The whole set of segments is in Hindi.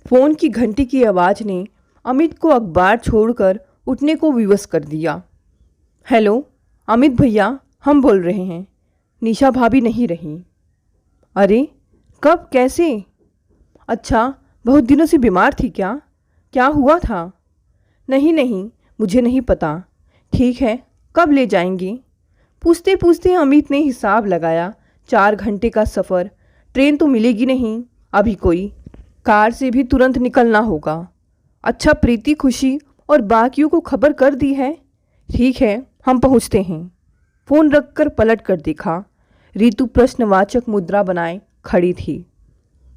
फोन की घंटी की आवाज़ ने अमित को अखबार छोड़कर उठने को विवश कर दिया। हेलो अमित भैया, हम बोल रहे हैं। निशा भाभी नहीं रही। अरे कब, कैसे? अच्छा, बहुत दिनों से बीमार थी क्या? क्या हुआ था? नहीं नहीं, मुझे नहीं पता। ठीक है, कब ले जाएंगे? पूछते पूछते अमित ने हिसाब लगाया। 4 घंटे का सफ़र, ट्रेन तो मिलेगी नहीं अभी कोई, कार से भी तुरंत निकलना होगा। अच्छा, प्रीति, खुशी और बाकियों को खबर कर दी है? ठीक है, हम पहुंचते हैं। फ़ोन रखकर पलट कर देखा। रीतु प्रश्नवाचक मुद्रा बनाए खड़ी थी।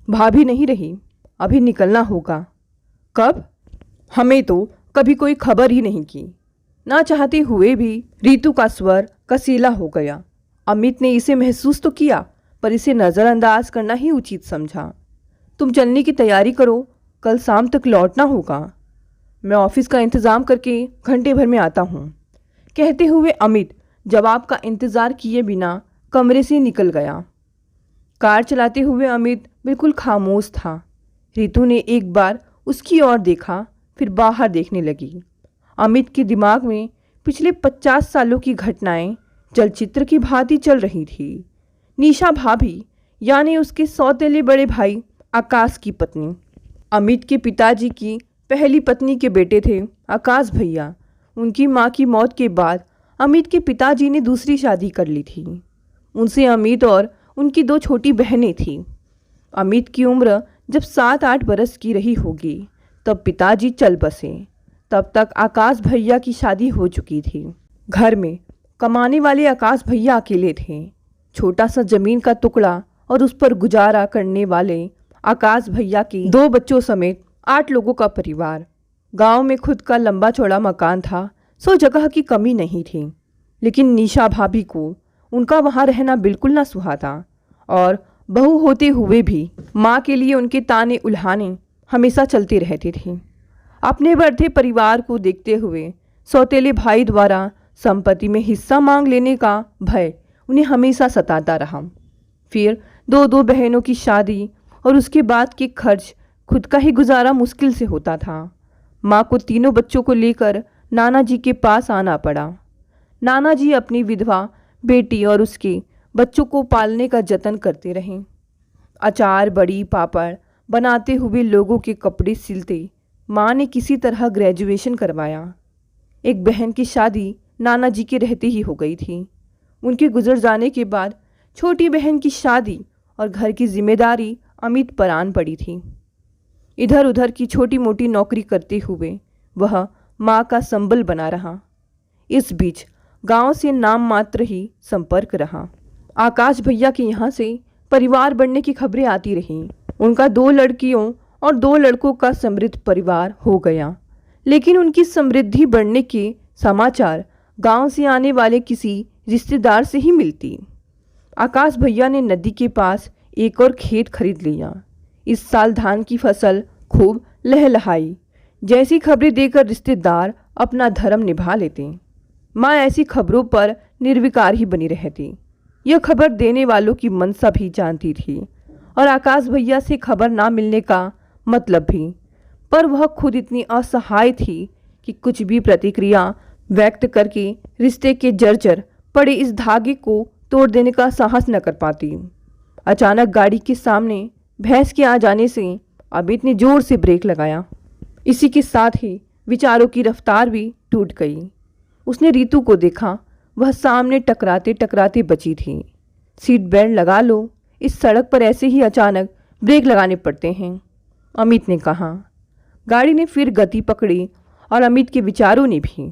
भाभी नहीं रही, अभी निकलना होगा। कब? हमें तो कभी कोई खबर ही नहीं की। ना चाहते हुए भी रीतु का स्वर कसीला हो गया। अमित ने इसे महसूस तो किया, पर इसे नज़रअंदाज करना ही उचित समझा। तुम चलने की तैयारी करो, कल शाम तक लौटना होगा। मैं ऑफिस का इंतज़ाम करके घंटे भर में आता हूँ। कहते हुए अमित जवाब का इंतज़ार किए बिना कमरे से निकल गया। कार चलाते हुए अमित बिल्कुल खामोश था। रीतु ने एक बार उसकी ओर देखा, फिर बाहर देखने लगी। अमित के दिमाग में पिछले 50 सालों की घटनाएं चलचित्र की भांति चल रही थी। निशा भाभी, यानी उसके सौतेले बड़े भाई आकाश की पत्नी। अमित के पिताजी की पहली पत्नी के बेटे थे आकाश भैया। उनकी मां की मौत के बाद अमित के पिताजी ने दूसरी शादी कर ली थी। उनसे अमित और उनकी 2 छोटी बहनें थीं। अमित की उम्र जब 7-8 बरस की रही होगी, तब पिताजी चल बसे। तब तक आकाश भैया की शादी हो चुकी थी। घर में कमाने वाले आकाश भैया अकेले थे। छोटा सा जमीन का टुकड़ा और उस पर गुजारा करने वाले आकाश भैया की 2 बच्चों समेत 8 लोगों का परिवार। गांव में खुद का लंबा चौड़ा मकान था, सो जगह की कमी नहीं थी। लेकिन निशा भाभी को उनका वहां रहना बिल्कुल ना सुहाता, और बहू होते हुए भी माँ के लिए उनके ताने उल्हाने हमेशा चलते रहते थे। अपने बढ़ते परिवार को देखते हुए सौतेले भाई द्वारा संपत्ति में हिस्सा मांग लेने का भय उन्हें हमेशा सताता रहा। फिर 2 बहनों की शादी और उसके बाद के खर्च, खुद का ही गुजारा मुश्किल से होता था। माँ को तीनों बच्चों को लेकर नाना जी के पास आना पड़ा। नाना जी अपनी विधवा बेटी और उसके बच्चों को पालने का जतन करते रहे। अचार, बड़ी, पापड़ बनाते हुए लोगों के कपड़े सिलते माँ ने किसी तरह ग्रेजुएशन करवाया। एक बहन की शादी नाना जी के रहते ही हो गई थी। उनके गुजर जाने के बाद छोटी बहन की शादी और घर की जिम्मेदारी अमित पर आन पड़ी थी। इधर उधर की छोटी मोटी नौकरी करते हुए वह माँ का संबल बना रहा। इस बीच गांव से नाम मात्र ही संपर्क रहा। आकाश भैया के यहाँ से परिवार बढ़ने की खबरें आती रहीं। उनका 2 लड़कियों और 2 लड़कों का समृद्ध परिवार हो गया। लेकिन उनकी समृद्धि बढ़ने के समाचार गांव से आने वाले किसी रिश्तेदार से ही मिलती। आकाश भैया ने नदी के पास एक और खेत खरीद लिया। इस साल धान की फसल खूब लहलहाई। जैसी खबरें देकर रिश्तेदार अपना धर्म निभा लेते, माँ ऐसी खबरों पर निर्विकार ही बनी रहती। यह खबर देने वालों की मनसा भी जानती थी, और आकाश भैया से खबर ना मिलने का मतलब भी। पर वह खुद इतनी असहाय थी कि कुछ भी प्रतिक्रिया व्यक्त करके रिश्ते के जर्जर पड़े इस धागे को तोड़ देने का साहस न कर पाती। अचानक गाड़ी के सामने भैंस के आ जाने से अमित ने जोर से ब्रेक लगाया। इसी के साथ ही विचारों की रफ्तार भी टूट गई। उसने रीतु को देखा, वह सामने टकराते टकराते बची थी। सीट बेल्ट लगा लो, इस सड़क पर ऐसे ही अचानक ब्रेक लगाने पड़ते हैं, अमित ने कहा। गाड़ी ने फिर गति पकड़ी और अमित के विचारों ने भी।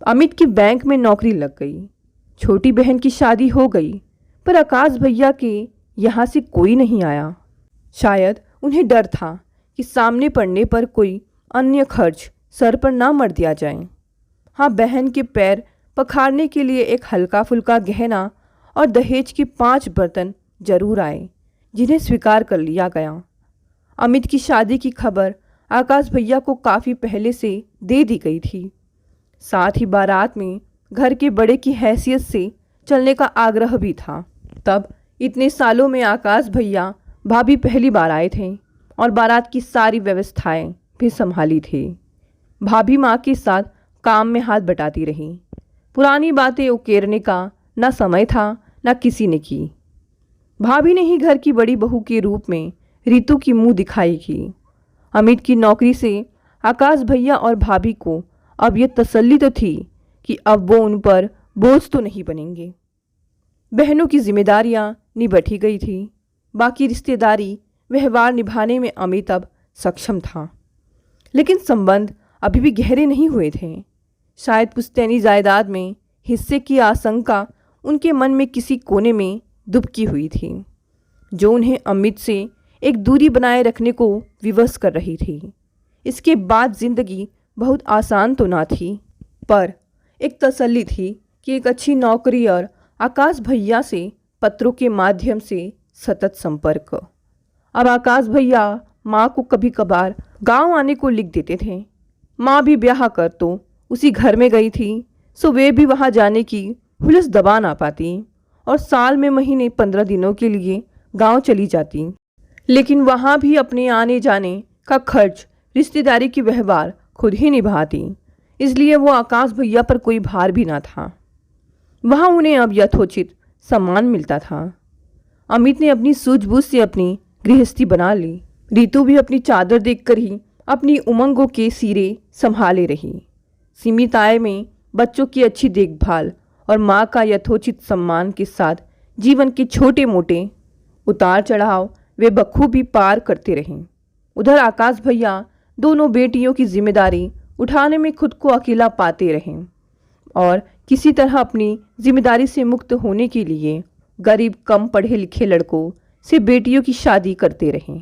अमित की बैंक में नौकरी लग गई। छोटी बहन की शादी हो गई, पर आकाश भैया के यहाँ से कोई नहीं आया। शायद उन्हें डर था कि सामने पड़ने पर कोई अन्य खर्च सर पर ना मर दिया जाए। हाँ, बहन के पैर पखारने के लिए एक हल्का फुल्का गहना और दहेज के 5 बर्तन जरूर आए, जिन्हें स्वीकार कर लिया गया। अमित की शादी की खबर आकाश भैया को काफ़ी पहले से दे दी गई थी। साथ ही बारात में घर के बड़े की हैसियत से चलने का आग्रह भी था। तब इतने सालों में आकाश भैया भाभी पहली बार आए थे और बारात की सारी व्यवस्थाएं भी संभाली थी। भाभी माँ के साथ काम में हाथ बटाती रही। पुरानी बातें उकेरने का ना समय था ना किसी ने की। भाभी ने ही घर की बड़ी बहू के रूप में रितु की मुंह दिखाई की। अमित की नौकरी से आकाश भैया और भाभी को अब ये तसल्ली तो थी कि अब वो उन पर बोझ तो नहीं बनेंगे। बहनों की जिम्मेदारियां निबट ही गई थी। बाकी रिश्तेदारी व्यवहार निभाने में अमित अब सक्षम था, लेकिन संबंध अभी भी गहरे नहीं हुए थे। शायद पुश्तैनी जायदाद में हिस्से की आशंका उनके मन में किसी कोने में दुबकी हुई थी, जो उन्हें अमित से एक दूरी बनाए रखने को विवश कर रही थी। इसके बाद जिंदगी बहुत आसान तो ना थी, पर एक तसल्ली थी कि एक अच्छी नौकरी और आकाश भैया से पत्रों के माध्यम से सतत संपर्क। अब आकाश भैया माँ को कभी कभार गांव आने को लिख देते थे। माँ भी ब्याह कर तो उसी घर में गई थी, सो वे भी वहाँ जाने की हुलस दबा ना पाती और साल में महीने 15 दिनों के लिए गांव चली जाती। लेकिन वहाँ भी अपने आने जाने का खर्च रिश्तेदारी की व्यवहार खुद ही निभाती, इसलिए वो आकाश भैया पर कोई भार भी ना था। वहाँ उन्हें अब यथोचित सम्मान मिलता था। अमित ने अपनी सूझबूझ से अपनी गृहस्थी बना ली। रितु भी अपनी चादर देखकर ही अपनी उमंगों के सिरे संभाले रही। सीमित आय में बच्चों की अच्छी देखभाल और माँ का यथोचित सम्मान के साथ जीवन के छोटे मोटे उतार चढ़ाव वे बखूबी पार करते रहे। उधर आकाश भैया दोनों बेटियों की जिम्मेदारी उठाने में खुद को अकेला पाते रहे और किसी तरह अपनी जिम्मेदारी से मुक्त होने के लिए गरीब कम पढ़े लिखे लड़कों से बेटियों की शादी करते रहे।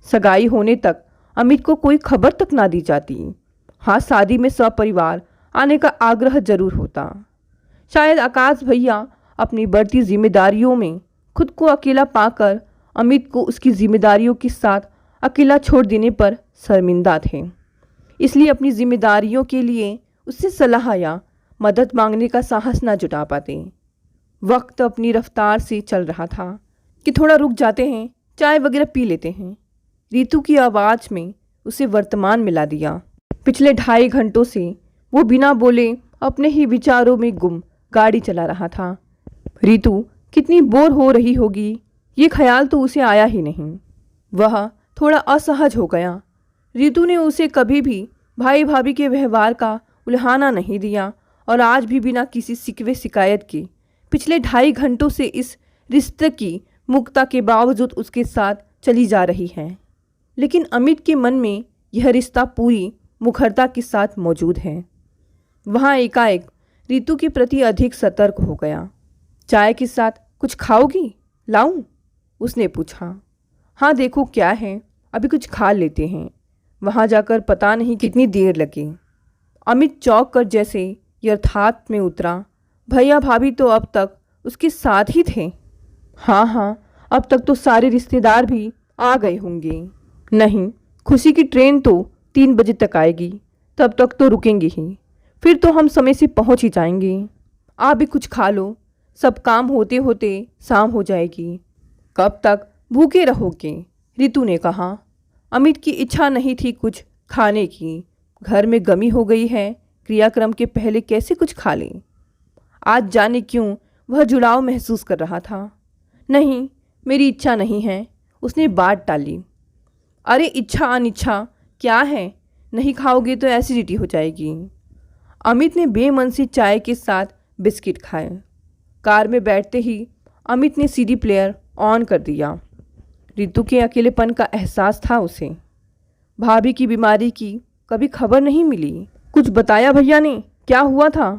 सगाई होने तक अमित को कोई खबर तक ना दी जाती। हाँ, शादी में सपरिवार आने का आग्रह जरूर होता। शायद आकाश भैया अपनी बढ़ती जिम्मेदारियों में खुद को अकेला पाकर अमित को उसकी जिम्मेदारियों के साथ अकेला छोड़ देने पर शर्मिंदा थे, इसलिए अपनी जिम्मेदारियों के लिए उससे सलाह या मदद मांगने का साहस ना जुटा पाते। वक्त अपनी रफ्तार से चल रहा था कि थोड़ा रुक जाते हैं, चाय वगैरह पी लेते हैं। रितु की आवाज़ में उसे वर्तमान मिला दिया। पिछले 2.5 घंटों से वो बिना बोले अपने ही विचारों में गुम गाड़ी चला रहा था। रितु कितनी बोर हो रही होगी, ये ख्याल तो उसे आया ही नहीं। वह थोड़ा असहज हो गया। रितु ने उसे कभी भी भाई भाभी के व्यवहार का उल्हाना नहीं दिया और आज भी बिना किसी शिकवे शिकायत के पिछले 2.5 घंटों से इस रिश्ते की मुक्ता के बावजूद उसके साथ चली जा रही है। लेकिन अमित के मन में यह रिश्ता पूरी मुखरता के साथ मौजूद है। वहाँ एकाएक रितु के प्रति अधिक सतर्क हो गया। चाय के साथ कुछ खाओगी? लाऊं? उसने पूछा। हाँ, देखो क्या है, अभी कुछ खा लेते हैं, वहाँ जाकर पता नहीं कितनी देर लगी। अमित चौंक कर जैसे यथार्थ में उतरा। भैया भाभी तो अब तक उसके साथ ही थे। हाँ, अब तक तो सारे रिश्तेदार भी आ गए होंगे। नहीं, खुशी की ट्रेन तो 3 बजे तक आएगी, तब तक तो रुकेंगे ही, फिर तो हम समय से पहुंच ही जाएंगे। आप भी कुछ खा लो, सब काम होते होते शाम हो जाएगी। कब तक भूखे रहोगे? रितु ने कहा। अमित की इच्छा नहीं थी कुछ खाने की। घर में गमी हो गई है, क्रियाक्रम के पहले कैसे कुछ खा लें। आज जाने क्यों वह जुड़ाव महसूस कर रहा था। नहीं, मेरी इच्छा नहीं है, उसने बात टाली। अरे इच्छा अनिच्छा क्या है, नहीं खाओगे तो एसिडिटी हो जाएगी। अमित ने बेमन से चाय के साथ बिस्किट खाए। कार में बैठते ही अमित ने सीडी प्लेयर ऑन कर दिया। रितु के अकेलेपन का एहसास था उसे। भाभी की बीमारी की कभी खबर नहीं मिली। कुछ बताया भैया ने? क्या हुआ था?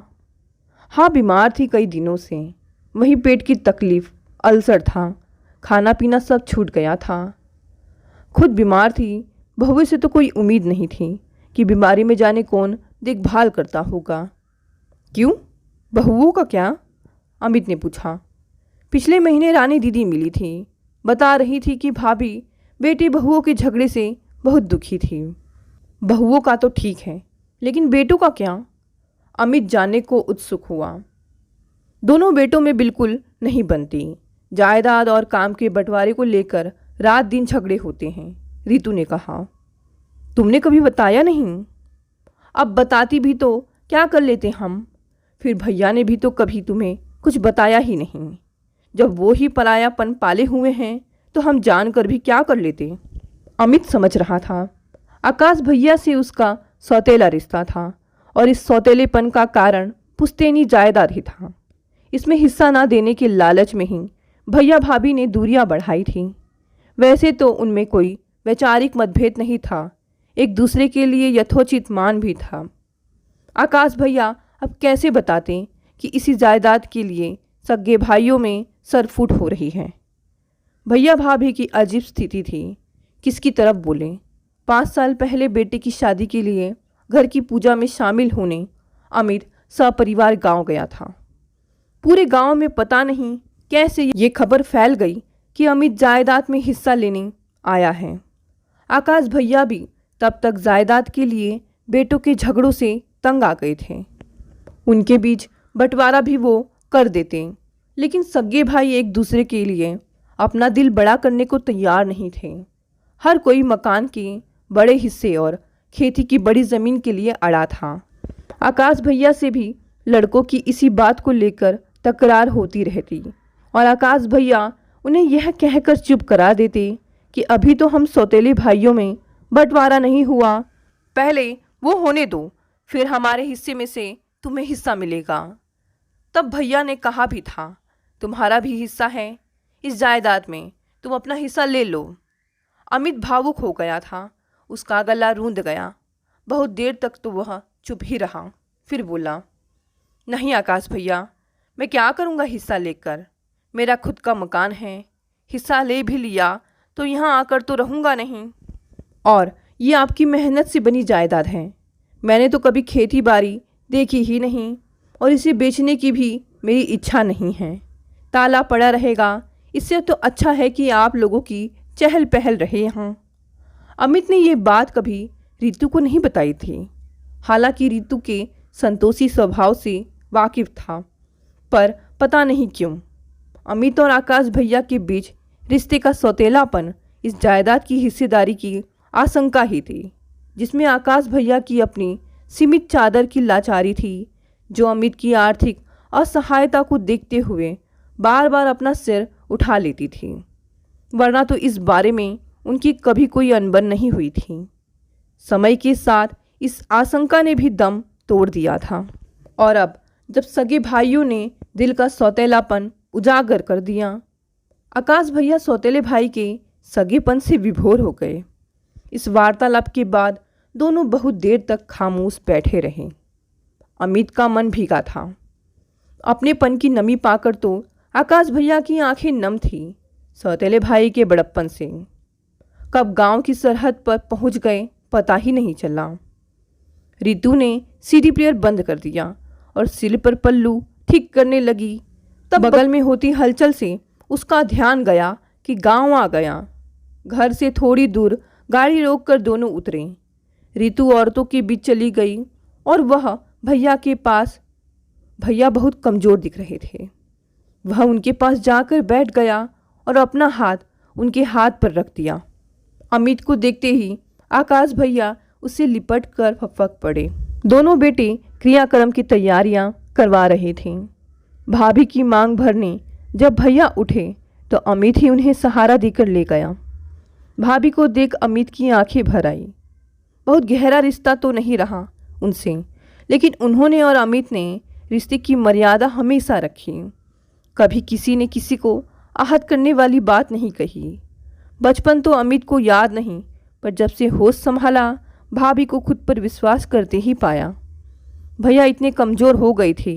हाँ, बीमार थी कई दिनों से। वही पेट की तकलीफ, अल्सर था, खाना पीना सब छूट गया था। खुद बीमार थी, बहू से तो कोई उम्मीद नहीं थी कि बीमारी में जाने कौन देखभाल करता होगा। क्यों, बहुओं का क्या? अमित ने पूछा। पिछले महीने रानी दीदी मिली थी, बता रही थी कि भाभी बेटी बहुओं के झगड़े से बहुत दुखी थी। बहुओं का तो ठीक है, लेकिन बेटों का क्या? अमित जानने को उत्सुक हुआ। दोनों बेटों में बिल्कुल नहीं बनती। जायदाद और काम के बंटवारे को लेकर रात दिन झगड़े होते हैं, रितु ने कहा। तुमने कभी बताया नहीं? अब बताती भी तो क्या कर लेते हम? फिर भैया ने भी तो कभी तुम्हें कुछ बताया ही नहीं। जब वो ही परायापन पाले हुए हैं तो हम जानकर भी क्या कर लेते। अमित समझ रहा था आकाश भैया से उसका सौतेला रिश्ता था और इस सौतेलेपन का कारण पुश्तैनी जायदाद ही था। इसमें हिस्सा ना देने के लालच में ही भैया भाभी ने दूरियां बढ़ाई थी। वैसे तो उनमें कोई वैचारिक मतभेद नहीं था, एक दूसरे के लिए यथोचित मान भी था। आकाश भैया अब कैसे बताते कि इसी जायदाद के लिए सगे भाइयों में सरफूट हो रही है। भैया भाभी की अजीब स्थिति थी, किसकी तरफ बोले। 5 साल पहले बेटे की शादी के लिए घर की पूजा में शामिल होने अमित सपरिवार गांव गया था। पूरे गांव में पता नहीं कैसे ये खबर फैल गई कि अमित जायदाद में हिस्सा लेने आया है। आकाश भैया भी तब तक जायदाद के लिए बेटों के झगड़ों से तंग आ गए थे। उनके बीच बंटवारा भी वो कर देते, लेकिन सगे भाई एक दूसरे के लिए अपना दिल बड़ा करने को तैयार नहीं थे। हर कोई मकान के बड़े हिस्से और खेती की बड़ी ज़मीन के लिए अड़ा था। आकाश भैया से भी लड़कों की इसी बात को लेकर तकरार होती रहती और आकाश भैया उन्हें यह कहकर चुप करा देते कि अभी तो हम सौतेले भाइयों में बंटवारा नहीं हुआ, पहले वो होने दो, फिर हमारे हिस्से में से तुम्हें हिस्सा मिलेगा। तब भैया ने कहा भी था, तुम्हारा भी हिस्सा है इस जायदाद में, तुम अपना हिस्सा ले लो। अमित भावुक हो गया था, उसका गला रूंध गया। बहुत देर तक तो वह चुप ही रहा, फिर बोला, नहीं आकाश भैया, मैं क्या करूँगा हिस्सा लेकर? मेरा खुद का मकान है, हिस्सा ले भी लिया तो यहाँ आकर तो रहूँगा नहीं। और ये आपकी मेहनत से बनी जायदाद है, मैंने तो कभी खेती बाड़ी देखी ही नहीं और इसे बेचने की भी मेरी इच्छा नहीं है। ताला पड़ा रहेगा, इससे तो अच्छा है कि आप लोगों की चहल पहल रहे यहाँ। अमित ने ये बात कभी रितु को नहीं बताई थी। हालांकि रितु के संतोषी स्वभाव से वाकिफ था, पर पता नहीं क्यों अमित और आकाश भैया के बीच रिश्ते का सौतेलापन इस जायदाद की हिस्सेदारी की आशंका ही थी, जिसमें आकाश भैया की अपनी सीमित चादर की लाचारी थी, जो अमित की आर्थिक असहायता को देखते हुए बार बार अपना सिर उठा लेती थी। वरना तो इस बारे में उनकी कभी कोई अनबन नहीं हुई थी। समय के साथ इस आशंका ने भी दम तोड़ दिया था और अब जब सगे भाइयों ने दिल का सौतेलापन उजागर कर दिया, आकाश भैया सौतेले भाई के सगेपन से विभोर हो गए। इस वार्तालाप के बाद दोनों बहुत देर तक खामोश बैठे रहे। अमित का मन भीगा था। अपनेपन की नमी पाकर तो आकाश भैया की आंखें नम थी सौतेले भाई के बड़प्पन से। कब गांव की सरहद पर पहुंच गए पता ही नहीं चला। रितु ने सीडी प्लेयर बंद कर दिया और सिल पर पल्लू ठीक करने लगी। तब बगल में होती हलचल से उसका ध्यान गया कि गांव आ गया। घर से थोड़ी दूर गाड़ी रोककर दोनों उतरे। रितु औरतों के बीच चली गई और वह भैया के पास। भैया बहुत कमज़ोर दिख रहे थे। वह उनके पास जाकर बैठ गया और अपना हाथ उनके हाथ पर रख दिया। अमित को देखते ही आकाश भैया उससे लिपट कर फपक पड़े। दोनों बेटे क्रियाक्रम की तैयारियां करवा रहे थे। भाभी की मांग भरने जब भैया उठे तो अमित ही उन्हें सहारा देकर ले गया। भाभी को देख अमित की आंखें भर आई। बहुत गहरा रिश्ता तो नहीं रहा उनसे, लेकिन उन्होंने और अमित ने रिश्ते की मर्यादा हमेशा रखी। कभी किसी ने किसी को आहत करने वाली बात नहीं कही। बचपन तो अमित को याद नहीं, पर जब से होश संभाला भाभी को खुद पर विश्वास करते ही पाया। भैया इतने कमज़ोर हो गए थे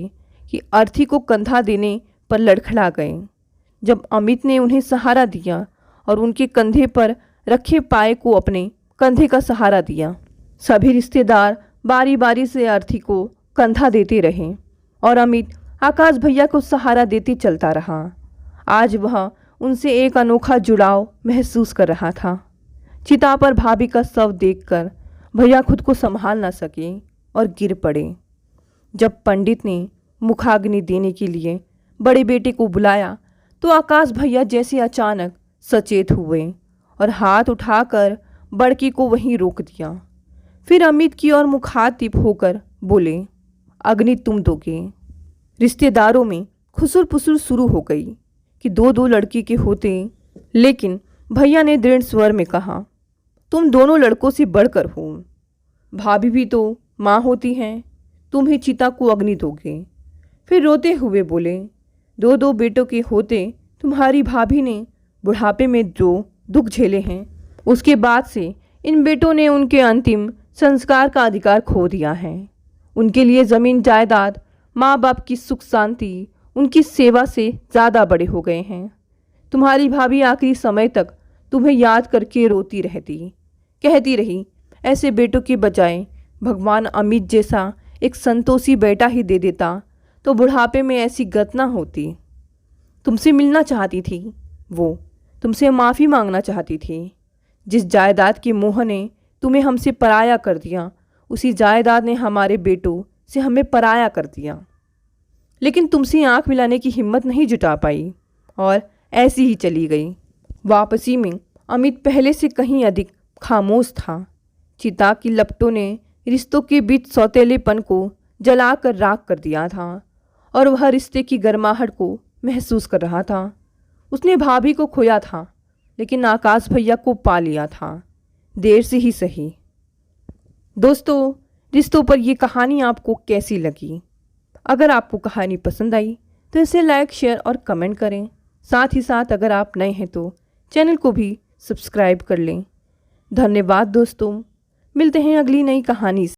कि अर्थी को कंधा देने पर लड़खड़ा गए। जब अमित ने उन्हें सहारा दिया और उनके कंधे पर रखे पाए को अपने कंधे का सहारा दिया। सभी रिश्तेदार बारी बारी से अर्थी को कंधा देते रहे और अमित आकाश भैया को सहारा देते चलता रहा। आज वह उनसे एक अनोखा जुड़ाव महसूस कर रहा था। चिता पर भाभी का शव देखकर भैया खुद को संभाल न सके और गिर पड़े। जब पंडित ने मुखाग्नि देने के लिए बड़े बेटे को बुलाया तो आकाश भैया जैसे अचानक सचेत हुए और हाथ उठाकर बड़की को वहीं रोक दिया। फिर अमित की ओर मुखातिब होकर बोले, अग्नि तुम दोगे। रिश्तेदारों में खुसुर पुसुर शुरू हो गई कि दो दो लड़की के होते, लेकिन भैया ने दृढ़ स्वर में कहा, तुम दोनों लड़कों से बढ़कर हो। भाभी भी तो माँ होती हैं, तुम ही चिता को अग्नि दोगे। फिर रोते हुए बोले, दो दो बेटों के होते तुम्हारी भाभी ने बुढ़ापे में जो दुख झेले हैं, उसके बाद से इन बेटों ने उनके अंतिम संस्कार का अधिकार खो दिया है। उनके लिए ज़मीन जायदाद, माँ बाप की सुख शांति, उनकी सेवा से ज़्यादा बड़े हो गए हैं। तुम्हारी भाभी आखिरी समय तक तुम्हें याद करके रोती रहती, कहती रही, ऐसे बेटों के बजाय भगवान अमित जैसा एक संतोषी बेटा ही दे देता तो बुढ़ापे में ऐसी गत ना होती। तुमसे मिलना चाहती थी वो, तुमसे माफ़ी मांगना चाहती थी। जिस जायदाद के मोह ने तुम्हें हमसे पराया कर दिया, उसी जायदाद ने हमारे बेटों से हमें पराया कर दिया। लेकिन तुमसे आंख मिलाने की हिम्मत नहीं जुटा पाई और ऐसी ही चली गई। वापसी में अमित पहले से कहीं अधिक खामोश था। चिता की लपटों ने रिश्तों के बीच सौतेलेपन को जलाकर राख कर दिया था और वह रिश्ते की गर्माहट को महसूस कर रहा था। उसने भाभी को खोया था, लेकिन आकाश भैया को पा लिया था, देर से ही सही। दोस्तों, रिश्तों पर ये कहानी आपको कैसी लगी? अगर आपको कहानी पसंद आई तो इसे लाइक, शेयर और कमेंट करें। साथ ही साथ अगर आप नए हैं तो चैनल को भी सब्सक्राइब कर लें। धन्यवाद दोस्तों, मिलते हैं अगली नई कहानी से।